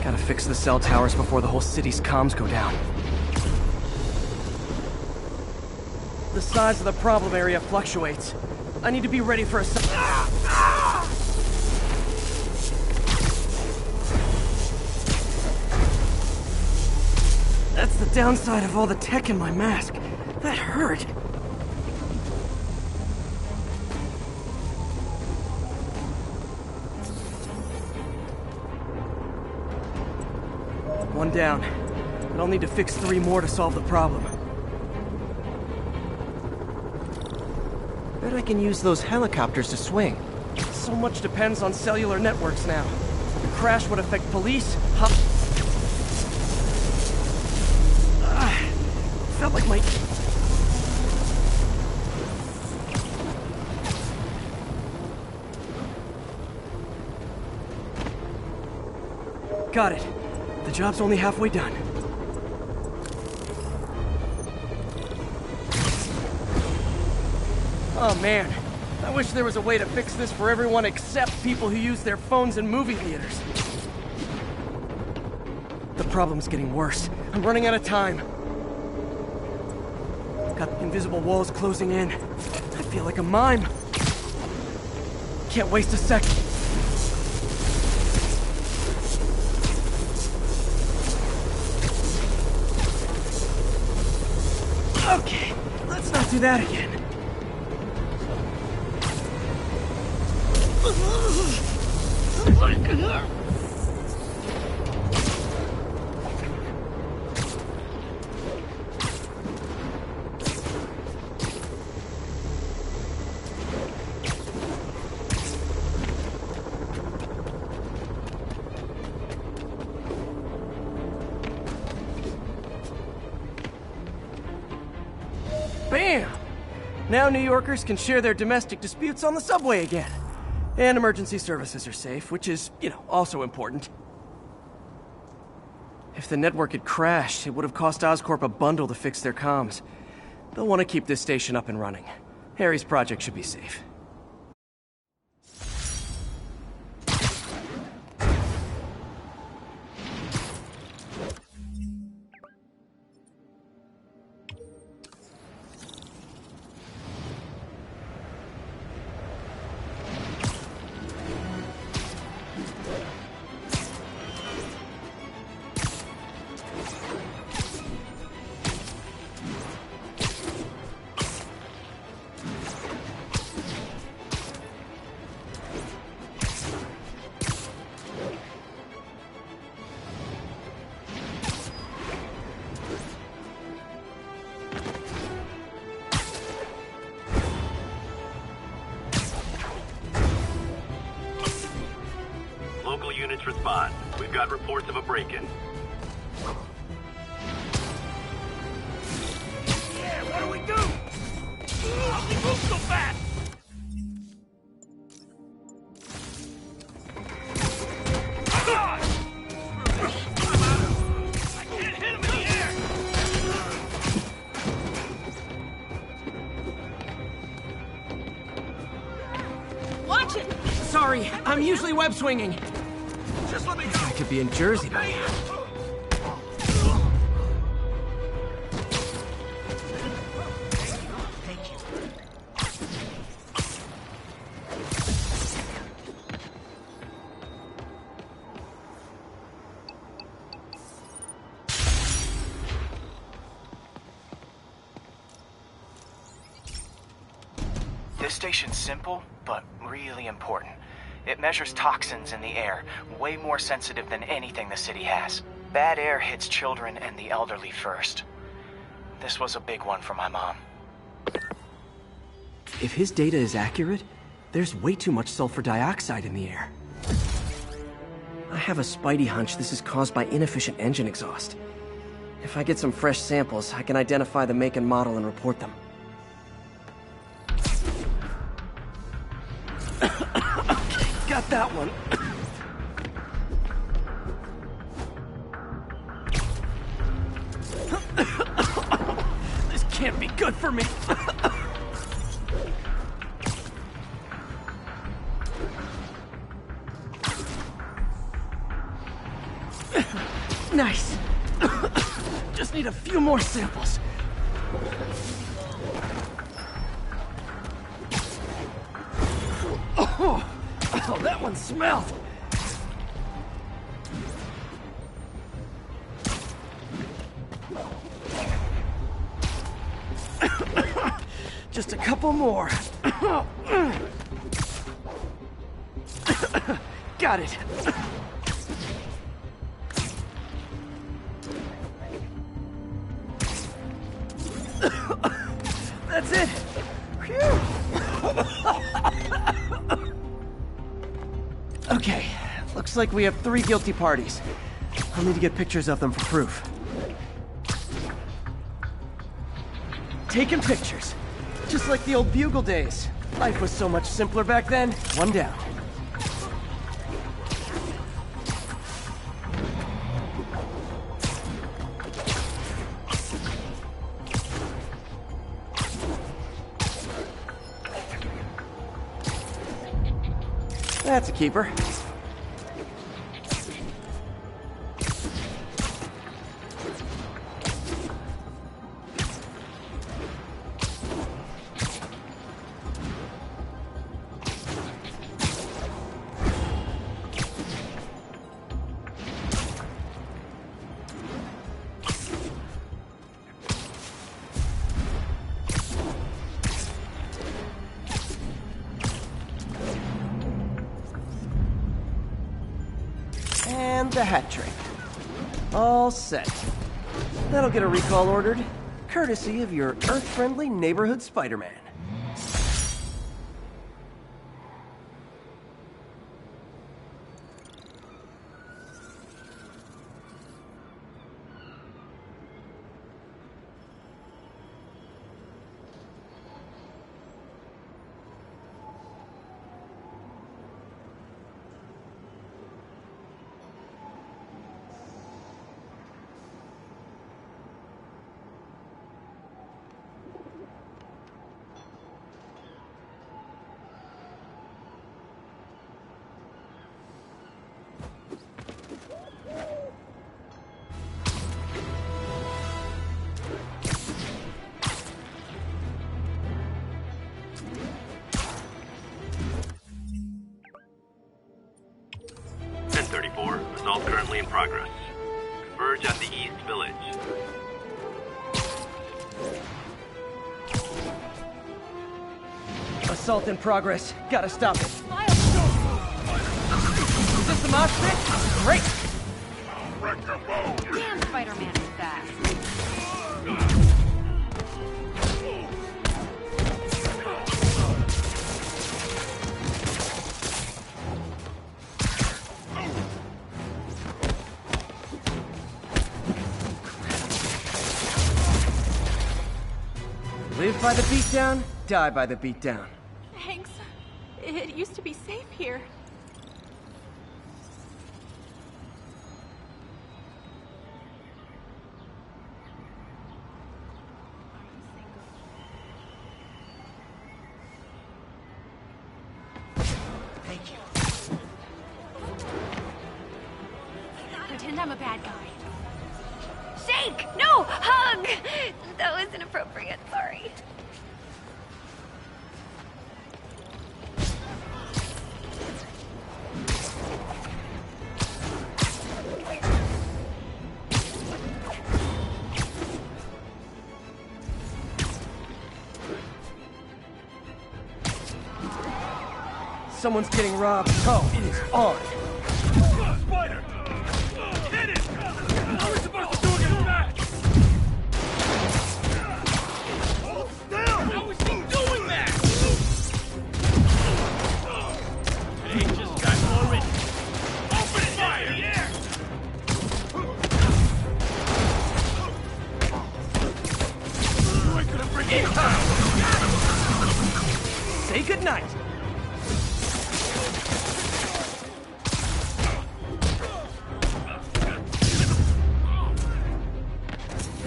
Gotta fix the cell towers before the whole city's comms go down. The size of the problem area fluctuates. I need to be ready for a That's the downside of all the tech in my mask. That hurt. One down. But I'll need to fix 3 more to solve the problem. Bet I can use those helicopters to swing. So much depends on cellular networks now. The crash would affect police, felt like my... Got it. The job's only halfway done. Oh man, I wish there was a way to fix this for everyone except people who use their phones in movie theaters. The problem's getting worse. I'm running out of time. Got invisible walls closing in. I feel like a mime. Can't waste a second. Okay, let's not do that again. Bam! Now New Yorkers can share their domestic disputes on the subway again. And emergency services are safe, which is, also important. If the network had crashed, it would have cost Oscorp a bundle to fix their comms. They'll want to keep this station up and running. Harry's project should be safe. Local units respond. We've got reports of a break-in. Yeah, what do we do? How we move so fast? I can't hit him in the air! Watch it! Sorry, I'm usually web swinging. Just let me go! I could be in Jersey by now. This station's simple, but really important. It measures toxins in the air, way more sensitive than anything the city has. Bad air hits children and the elderly first. This was a big one for my mom. If his data is accurate, there's way too much sulfur dioxide in the air. I have a spidey hunch this is caused by inefficient engine exhaust. If I get some fresh samples, I can identify the make and model and report them. Got that one. This can't be good for me. Nice. Just need a few more samples. Oh, that one smelled. Just a couple more. Got it. That's it. Phew. Okay, looks like we have 3 guilty parties. I'll need to get pictures of them for proof. Taking pictures. Just like the old Bugle days. Life was so much simpler back then. One down. That's a keeper. the hat trick. All set. That'll get a recall ordered, courtesy of your Earth-friendly neighborhood Spider-Man. Assault currently in progress. Converge at the East Village. Assault in progress. Gotta stop it. Is this the mosh pit? Great! Damn, Spider-Man is fast. Live by the beatdown, die by the beatdown. Thanks. It used to be safe here. Thank you. Pretend I'm a bad guy. Shake! No! Hug! That was inappropriate, sorry. Someone's getting robbed. Oh, it is on. Spider! Hit it! How are we supposed to do against that? Hold still! How is he doing that? It ain't just got already. Open fire! In the air! You ain't gonna bring it down! Say goodnight.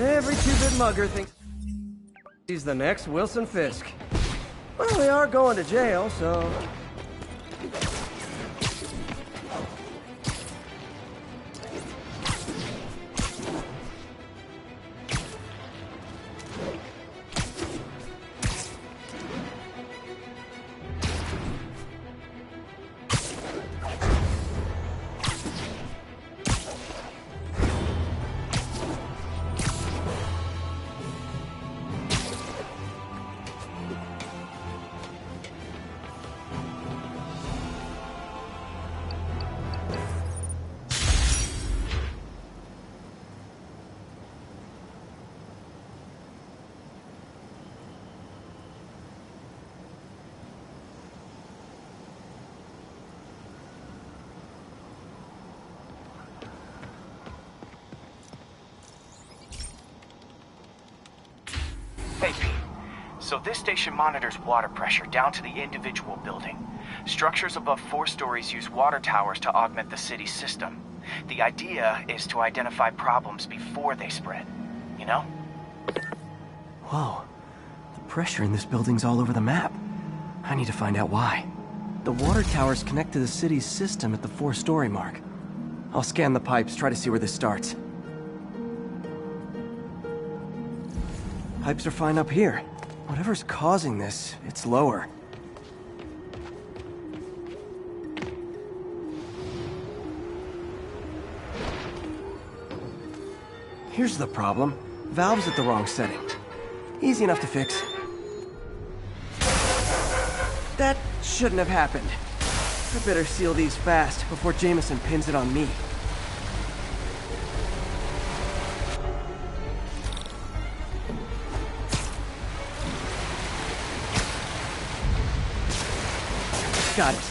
Every two-bit mugger thinks he's the next Wilson Fisk. Well, they are going to jail, so... Hey, Pete. So this station monitors water pressure down to the individual building. Structures above 4 stories use water towers to augment the city's system. The idea is to identify problems before they spread, you know? Whoa. The pressure in this building's all over the map. I need to find out why. The water towers connect to the city's system at the 4-story mark. I'll scan the pipes, try to see where this starts. Pipes are fine up here. Whatever's causing this, it's lower. Here's the problem. Valve's at the wrong setting. Easy enough to fix. That shouldn't have happened. I better seal these fast before Jameson pins it on me. Got it.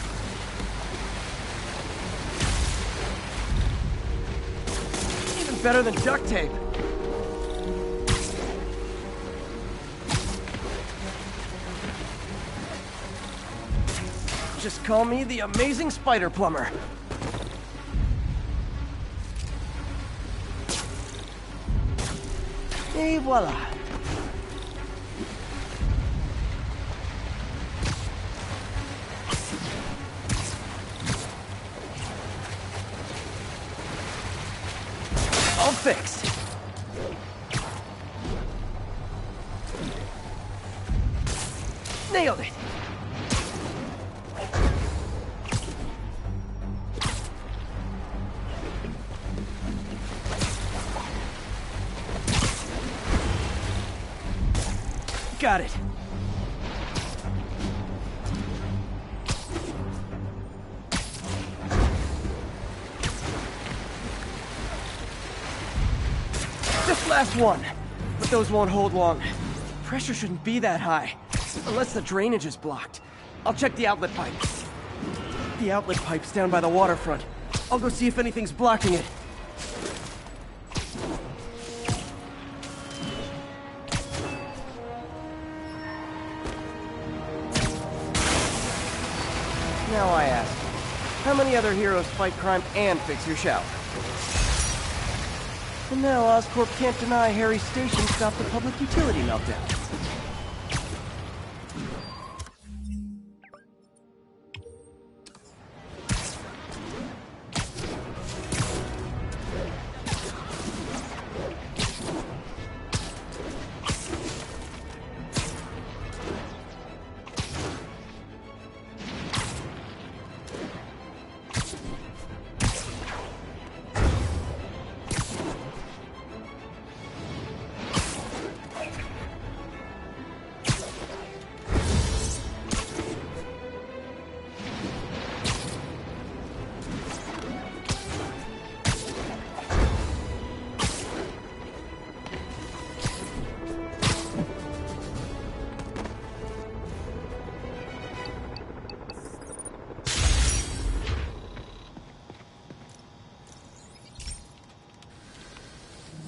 Even better than duct tape. Just call me the amazing spider plumber. Et voila. All fixed. Nailed it. Got it. Just last one. But those won't hold long. Pressure shouldn't be that high. Unless the drainage is blocked. I'll check the outlet pipe. The outlet pipe's down by the waterfront. I'll go see if anything's blocking it. Now I ask, how many other heroes fight crime and fix your shower? And now Oscorp can't deny Harry's station stopped the public utility meltdown.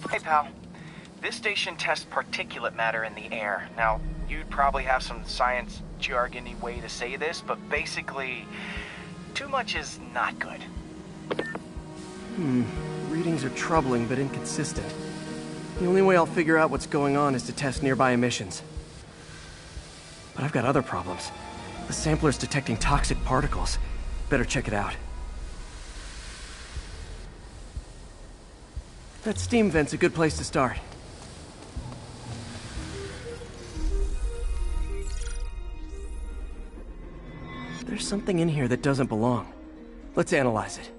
Hey, pal. This station tests particulate matter in the air. Now, you'd probably have some science jargony way to say this, but basically, too much is not good. Readings are troubling but inconsistent. The only way I'll figure out what's going on is to test nearby emissions. But I've got other problems. The sampler's detecting toxic particles. Better check it out. That steam vent's a good place to start. There's something in here that doesn't belong. Let's analyze it.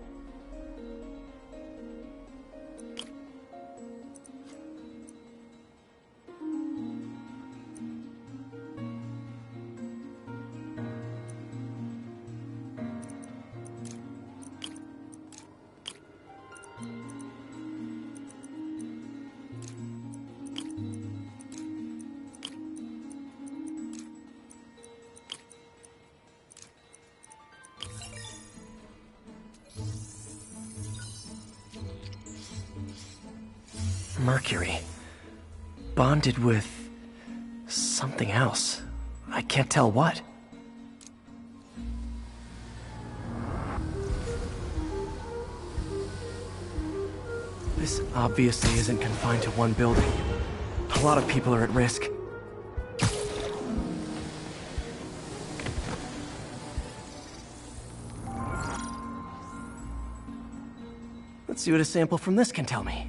Mercury. Bonded with something else. I can't tell what. This obviously isn't confined to one building. A lot of people are at risk. Let's see what a sample from this can tell me.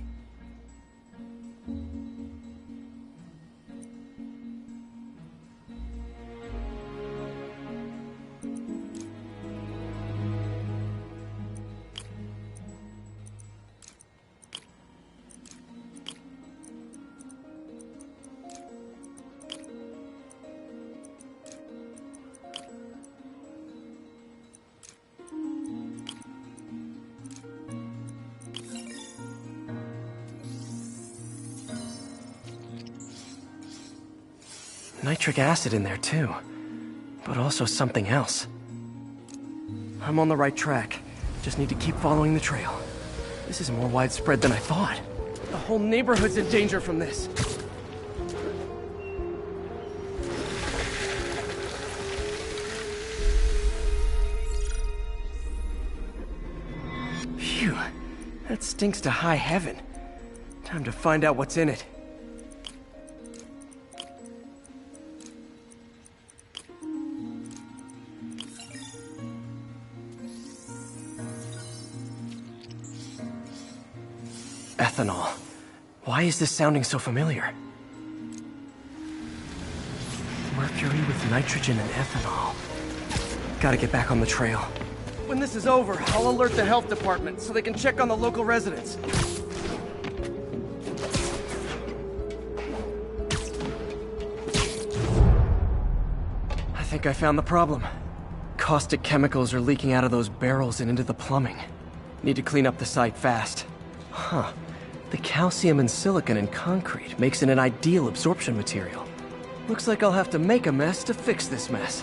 Nitric acid in there too, but also something else. I'm on the right track. Just need to keep following the trail. This is more widespread than I thought. The whole neighborhood's in danger from this. Phew. That stinks to high heaven. Time to find out what's in it. Ethanol. Why is this sounding so familiar? Mercury with nitrogen and ethanol. Gotta get back on the trail. When this is over, I'll alert the health department so they can check on the local residents. I think I found the problem. Caustic chemicals are leaking out of those barrels and into the plumbing. Need to clean up the site fast. Huh. The calcium and silicon in concrete makes it an ideal absorption material. Looks like I'll have to make a mess to fix this mess.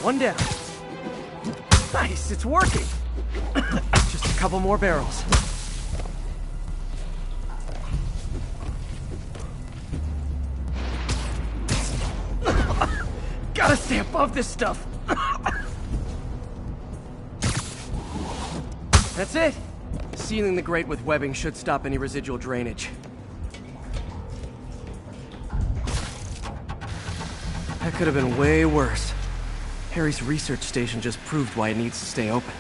One down. Nice, it's working! Just a couple more barrels. Gotta stay above this stuff! That's it! Sealing the grate with webbing should stop any residual drainage. That could have been way worse. Harry's research station just proved why it needs to stay open.